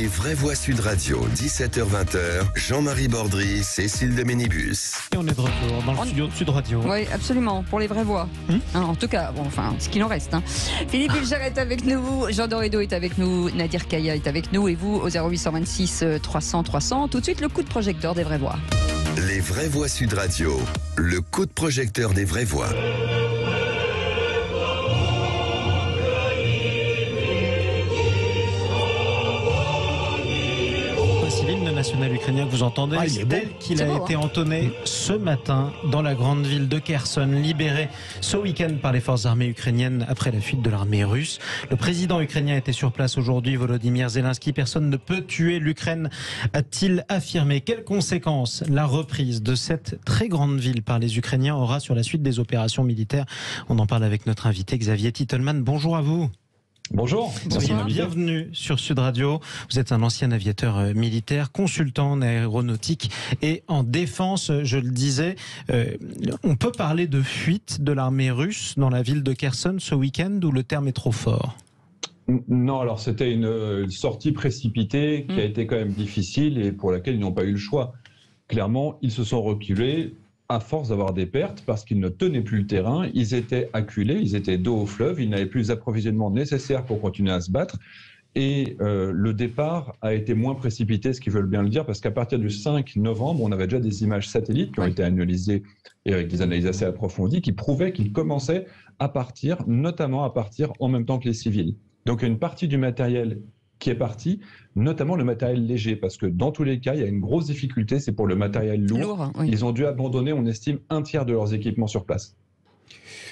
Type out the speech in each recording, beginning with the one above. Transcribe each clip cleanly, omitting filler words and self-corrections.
Les vraies voix Sud Radio, 17h-20h, Jean-Marie Bordry, Cécile de Ménibus. Et on est de retour dans le studio de Sud Radio. Oui, absolument, pour les vraies voix. En tout cas, bon, enfin, ce qu'il en reste. Philippe Bilger est avec nous, Jean Dorido est avec nous, Nadir Kaya est avec nous et vous au 0826 300 300. Tout de suite, le coup de projecteur des vraies voix. Les vraies voix Sud Radio, le coup de projecteur des vraies voix. L'hymne national ukrainien que vous entendez, c'est tel qu'il a été entonné ce matin dans la grande ville de Kherson, libérée ce week-end par les forces armées ukrainiennes après la fuite de l'armée russe. Le président ukrainien était sur place aujourd'hui, Volodymyr Zelensky. Personne ne peut tuer l'Ukraine, a-t-il affirmé. Quelles conséquences la reprise de cette très grande ville par les Ukrainiens aura sur la suite des opérations militaires? On en parle avec notre invité Xavier Titelman. Bonjour à vous. Bonjour. Bienvenue sur Sud Radio. Vous êtes un ancien aviateur militaire, consultant en aéronautique et en défense, je le disais. On peut parler de fuite de l'armée russe dans la ville de Kherson ce week-end ou le terme est trop fort? Non, alors c'était une sortie précipitée qui a été quand même difficile et pour laquelle ils n'ont pas eu le choix. Clairement, ils se sont reculés à force d'avoir des pertes parce qu'ils ne tenaient plus le terrain, ils étaient acculés, ils étaient dos au fleuve, ils n'avaient plus les approvisionnements nécessaires pour continuer à se battre et le départ a été moins précipité, ce qui veut bien le dire, parce qu'à partir du 5 novembre, on avait déjà des images satellites qui ont été analysées et avec des analyses assez approfondies qui prouvaient qu'ils commençaient à partir, notamment à partir en même temps que les civils. Donc une partie du matériel qui est parti, notamment le matériel léger, parce que dans tous les cas, il y a une grosse difficulté, c'est pour le matériel lourd. Oui. Ils ont dû abandonner, on estime, un tiers de leurs équipements sur place.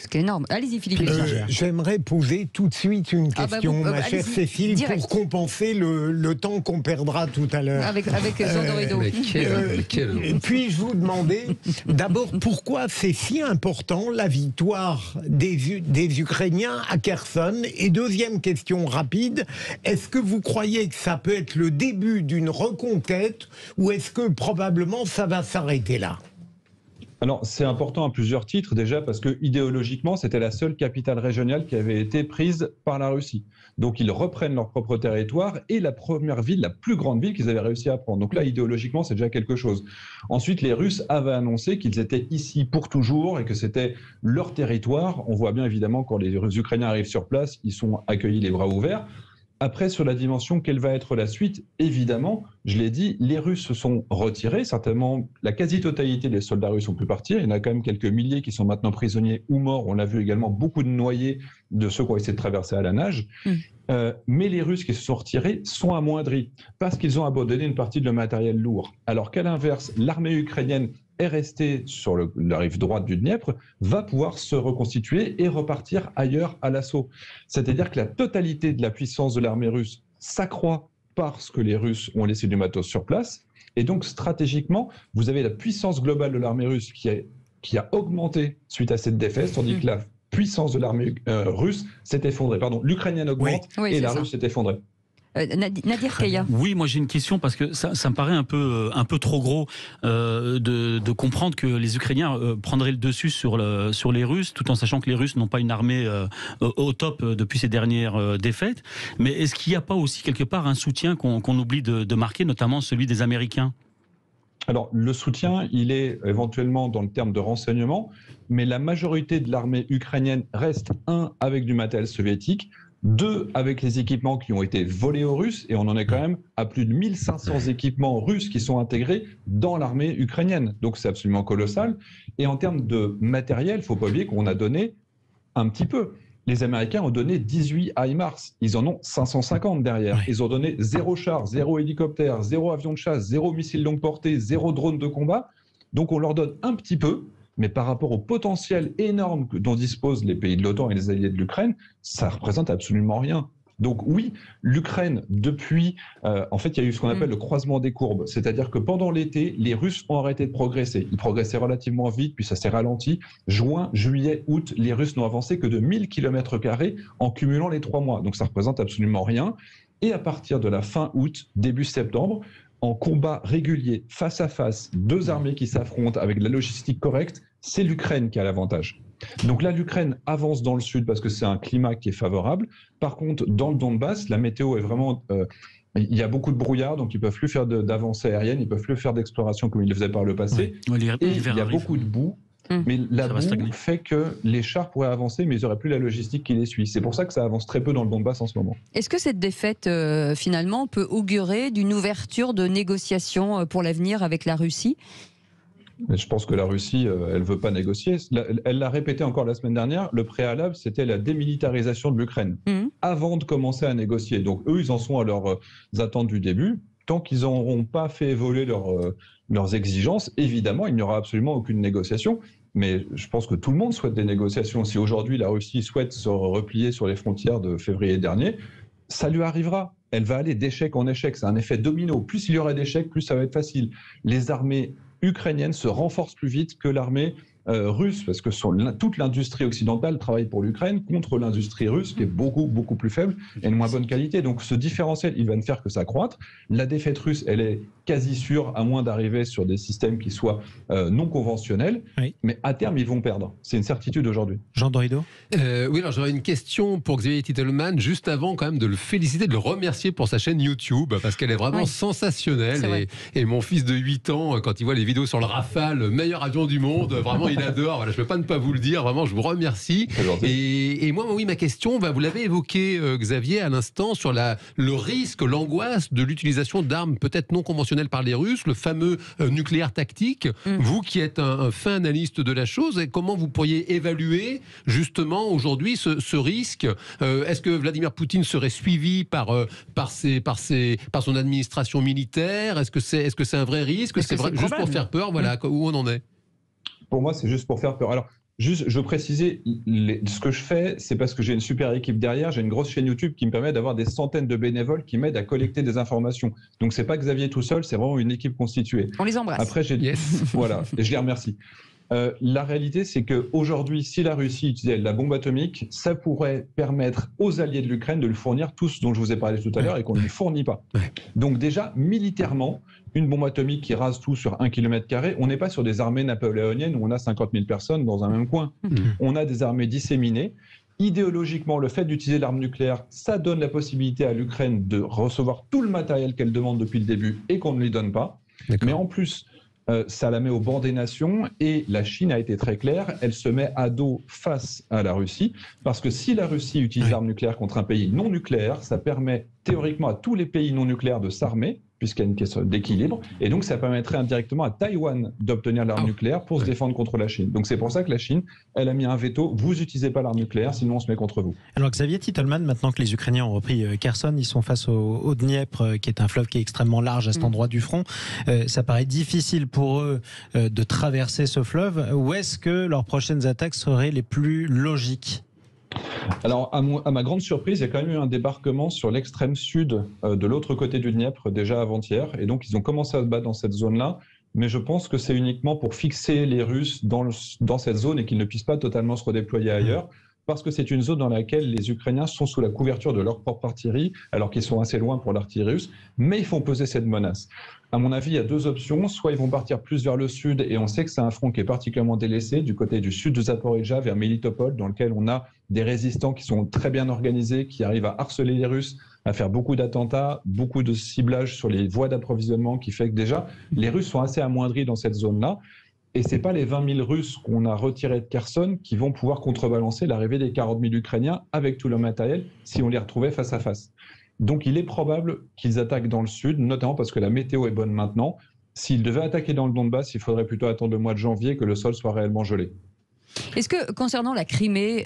Ce qui est énorme. Allez-y, Philippe. J'aimerais poser tout de suite une question, ma chère Cécile, direct, pour compenser le temps qu'on perdra tout à l'heure. Avec Jean Dorido. Puis-je vous demander, d'abord, pourquoi c'est si important la victoire des Ukrainiens à Kherson? Et deuxième question rapide, est-ce que vous croyez que ça peut être le début d'une reconquête ou est-ce que probablement ça va s'arrêter là? Alors, c'est important à plusieurs titres, déjà parce que idéologiquement, c'était la seule capitale régionale qui avait été prise par la Russie. Donc, ils reprennent leur propre territoire et la première ville, la plus grande ville qu'ils avaient réussi à prendre. Donc là, idéologiquement, c'est déjà quelque chose. Ensuite, les Russes avaient annoncé qu'ils étaient ici pour toujours et que c'était leur territoire. On voit bien, évidemment, quand les Ukrainiens arrivent sur place, ils sont accueillis les bras ouverts. Après, sur la dimension, quelle va être la suite? Évidemment, je l'ai dit, les Russes se sont retirés. Certainement, la quasi-totalité des soldats russes ont pu partir. Il y en a quand même quelques milliers qui sont maintenant prisonniers ou morts. On l'a vu également, beaucoup de noyés de ceux qui ont essayé de traverser à la nage. Mais les Russes qui se sont retirés sont amoindris parce qu'ils ont abandonné une partie de leur matériel lourd. Alors qu'à l'inverse, l'armée ukrainienne est restée sur la rive droite du Dniepr, va pouvoir se reconstituer et repartir ailleurs à l'assaut. C'est-à-dire que la totalité de la puissance de l'armée russe s'accroît parce que les Russes ont laissé du matos sur place. Et donc, stratégiquement, vous avez la puissance globale de l'armée russe qui a augmenté suite à cette défaite, tandis que la puissance de l'armée russe s'est effondrée. Pardon, l'ukrainienne augmente et la russe s'est effondrée. Nadir Kaya. Oui, moi j'ai une question parce que ça me paraît un peu trop gros de comprendre que les Ukrainiens prendraient le dessus sur les Russes, tout en sachant que les Russes n'ont pas une armée au top depuis ces dernières défaites. Mais est-ce qu'il n'y a pas aussi quelque part un soutien qu'on oublie de marquer, notamment celui des Américains? Alors, le soutien, il est éventuellement dans le terme de renseignement, mais la majorité de l'armée ukrainienne reste, avec du matériel soviétique, 2, avec les équipements qui ont été volés aux Russes, et on en est quand même à plus de 1500 équipements russes qui sont intégrés dans l'armée ukrainienne. Donc c'est absolument colossal. Et en termes de matériel, il ne faut pas oublier qu'on a donné un petit peu. Les Américains ont donné 18 HIMARS. Ils en ont 550 derrière. Ils ont donné 0 char, 0 hélicoptère, 0 avion de chasse, 0 missile longue portée, 0 drone de combat. Donc on leur donne un petit peu. Mais par rapport au potentiel énorme dont disposent les pays de l'OTAN et les alliés de l'Ukraine, ça représente absolument rien. Donc oui, l'Ukraine, depuis... en fait, il y a eu ce qu'on appelle le croisement des courbes. C'est-à-dire que pendant l'été, les Russes ont arrêté de progresser. Ils progressaient relativement vite, puis ça s'est ralenti. Juin, juillet, août, les Russes n'ont avancé que de 1000 km² en cumulant les 3 mois. Donc ça représente absolument rien. Et à partir de la fin août, début septembre, en combat régulier, face à face, 2 armées qui s'affrontent avec de la logistique correcte, c'est l'Ukraine qui a l'avantage. Donc là, l'Ukraine avance dans le sud parce que c'est un climat qui est favorable. Par contre, dans le Donbass, la météo est vraiment Il y a beaucoup de brouillard, donc ils ne peuvent plus faire d'avancée aérienne, ils ne peuvent plus faire d'exploration comme ils le faisaient par le passé. Ouais. Et il y a beaucoup de boue. Mais la boue fait que les chars pourraient avancer, mais ils n'auraient plus la logistique qui les suit. C'est pour ça que ça avance très peu dans le Donbass en ce moment. Est-ce que cette défaite, finalement, peut augurer d'une ouverture de négociations pour l'avenir avec la Russie ? Je pense que la Russie, elle ne veut pas négocier. Elle l'a répété encore la semaine dernière, le préalable, c'était la démilitarisation de l'Ukraine, avant de commencer à négocier. Donc eux, ils en sont à leurs attentes du début. Tant qu'ils n'auront pas fait évoluer leurs exigences, évidemment, il n'y aura absolument aucune négociation. Mais je pense que tout le monde souhaite des négociations. Si aujourd'hui la Russie souhaite se replier sur les frontières de février dernier, ça lui arrivera. Elle va aller d'échec en échec. C'est un effet domino. Plus il y aura d'échecs, plus ça va être facile. Les armées ukrainiennes se renforcent plus vite que l'armée russe, parce que toute l'industrie occidentale travaille pour l'Ukraine contre l'industrie russe, qui est beaucoup, beaucoup plus faible et de moins bonne qualité. Donc ce différentiel, il va ne faire que s'accroître. La défaite russe, elle est quasi sûre, à moins d'arriver sur des systèmes qui soient non conventionnels. Oui. Mais à terme, ils vont perdre. C'est une certitude aujourd'hui. Jean Dorido. Oui, alors j'aurais une question pour Xavier Titelman, juste avant quand même de le féliciter, de le remercier pour sa chaîne YouTube, parce qu'elle est vraiment sensationnelle. Et mon fils de 8 ans, quand il voit les vidéos sur le Rafale, le meilleur avion du monde, vraiment il adore. Voilà, je ne peux pas ne pas vous le dire, vraiment je vous remercie. Et moi, oui, ma question, vous l'avez évoqué Xavier à l'instant, sur le risque, l'angoisse de l'utilisation d'armes peut-être non conventionnelles par les Russes, le fameux nucléaire tactique. Vous qui êtes un fin analyste de la chose, comment vous pourriez évaluer justement aujourd'hui ce risque? Est-ce que Vladimir Poutine serait suivi par son administration militaire? Est-ce que c'est un vrai risque? C'est juste pour faire peur? Voilà, où on en est. Pour moi, c'est juste pour faire peur. Alors, juste, je veux préciser, ce que je fais, c'est parce que j'ai une super équipe derrière, j'ai une grosse chaîne YouTube qui me permet d'avoir des centaines de bénévoles qui m'aident à collecter des informations. Donc, c'est pas Xavier tout seul, c'est vraiment une équipe constituée. On les embrasse. Après, voilà, et je les remercie. La réalité, c'est qu'aujourd'hui, si la Russie utilisait la bombe atomique, ça pourrait permettre aux alliés de l'Ukraine de lui fournir tout ce dont je vous ai parlé tout à l'heure et qu'on ne lui fournit pas. Donc déjà, militairement, une bombe atomique qui rase tout sur 1 km², on n'est pas sur des armées napoléoniennes où on a 50 000 personnes dans un même coin. On a des armées disséminées. Idéologiquement, le fait d'utiliser l'arme nucléaire, ça donne la possibilité à l'Ukraine de recevoir tout le matériel qu'elle demande depuis le début et qu'on ne lui donne pas. Mais en plus, ça la met au banc des nations et la Chine a été très claire, elle se met à dos face à la Russie parce que si la Russie utilise l'arme nucléaire contre un pays non nucléaire, ça permet théoriquement à tous les pays non nucléaires de s'armer puisqu'il y a une question d'équilibre et donc ça permettrait indirectement à Taïwan d'obtenir l'arme nucléaire pour se défendre contre la Chine. Donc c'est pour ça que la Chine, elle a mis un veto, vous n'utilisez pas l'arme nucléaire sinon on se met contre vous. Alors Xavier Titelman, maintenant que les Ukrainiens ont repris Kherson, ils sont face au Dniepr qui est un fleuve qui est extrêmement large à cet endroit du front. Ça paraît difficile pour eux de traverser ce fleuve. Où est-ce que leurs prochaines attaques seraient les plus logiques ? Alors, à ma grande surprise, il y a quand même eu un débarquement sur l'extrême sud de l'autre côté du Dniepr déjà avant-hier. Et donc, ils ont commencé à se battre dans cette zone-là. Mais je pense que c'est uniquement pour fixer les Russes dans cette zone et qu'ils ne puissent pas totalement se redéployer ailleurs. Parce que c'est une zone dans laquelle les Ukrainiens sont sous la couverture de leur propre artillerie, alors qu'ils sont assez loin pour l'artillerie russe, mais ils font peser cette menace. À mon avis, il y a deux options. Soit ils vont partir plus vers le sud, et on sait que c'est un front qui est particulièrement délaissé, du côté du sud de Zaporijjia, vers Melitopol, dans lequel on a des résistants qui sont très bien organisés, qui arrivent à harceler les Russes, à faire beaucoup d'attentats, beaucoup de ciblage sur les voies d'approvisionnement, qui fait que déjà, les Russes sont assez amoindris dans cette zone-là. Et ce n'est pas les 20 000 Russes qu'on a retirés de Kherson qui vont pouvoir contrebalancer l'arrivée des 40 000 Ukrainiens avec tout leur matériel si on les retrouvait face à face. Donc il est probable qu'ils attaquent dans le sud, notamment parce que la météo est bonne maintenant. S'ils devaient attaquer dans le Donbass, il faudrait plutôt attendre le mois de janvier que le sol soit réellement gelé. Est-ce que, concernant la Crimée,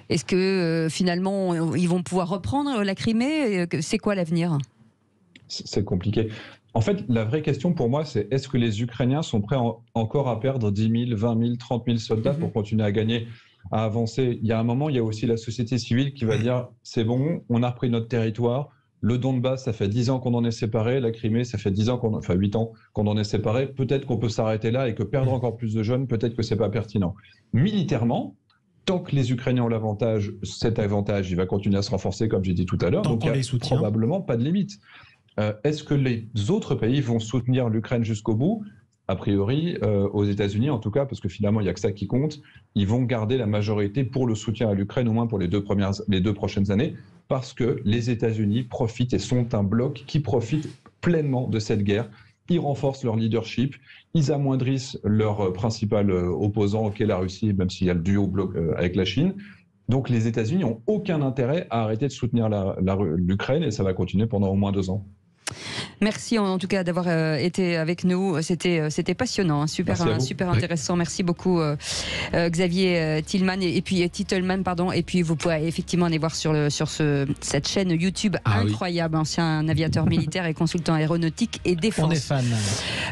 est-ce que finalement ils vont pouvoir reprendre la Crimée? C'est quoi l'avenir? C'est compliqué. En fait, la vraie question pour moi, c'est est-ce que les Ukrainiens sont prêts encore à perdre 10 000, 20 000, 30 000 soldats pour continuer à gagner, à avancer? Il y a un moment, il y a aussi la société civile qui va dire c'est bon, on a repris notre territoire. Le Donbass, ça fait 10 ans qu'on en est séparés. La Crimée, ça fait 8 ans qu'on en est séparés. Peut-être qu'on peut s'arrêter là et que perdre encore plus de jeunes, peut-être que c'est pas pertinent. Militairement, tant que les Ukrainiens ont l'avantage, cet avantage, il va continuer à se renforcer, comme j'ai dit tout à l'heure. Donc il n'y a probablement pas de limite. Est-ce que les autres pays vont soutenir l'Ukraine jusqu'au bout? A priori, aux États-Unis en tout cas, parce que finalement il n'y a que ça qui compte, ils vont garder la majorité pour le soutien à l'Ukraine, au moins pour les deux prochaines années. parce que les États-Unis profitent et sont un bloc qui profite pleinement de cette guerre. Ils renforcent leur leadership, ils amoindrissent leur principal opposant, qu'est la Russie, même s'il y a le duo bloc avec la Chine. Donc les États-Unis n'ont aucun intérêt à arrêter de soutenir l'Ukraine et ça va continuer pendant au moins 2 ans. Merci en tout cas d'avoir été avec nous. C'était passionnant, super intéressant. Merci beaucoup Xavier Tillman et puis Titelman, pardon. Et puis vous pouvez effectivement aller voir sur cette chaîne YouTube incroyable, ancien aviateur militaire et consultant aéronautique et défense. On est fan.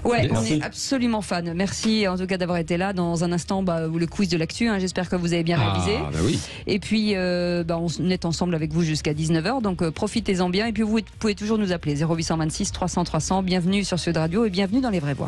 Ouais, on est absolument fan. Merci en tout cas d'avoir été là. Dans un instant, le quiz de l'actu. J'espère que vous avez bien révisé. Oui. Et puis on est ensemble avec vous jusqu'à 19h. Donc profitez-en bien. Et puis vous pouvez toujours nous appeler 0826 300 300. Bienvenue sur Sud Radio et bienvenue dans Les Vraies Voix.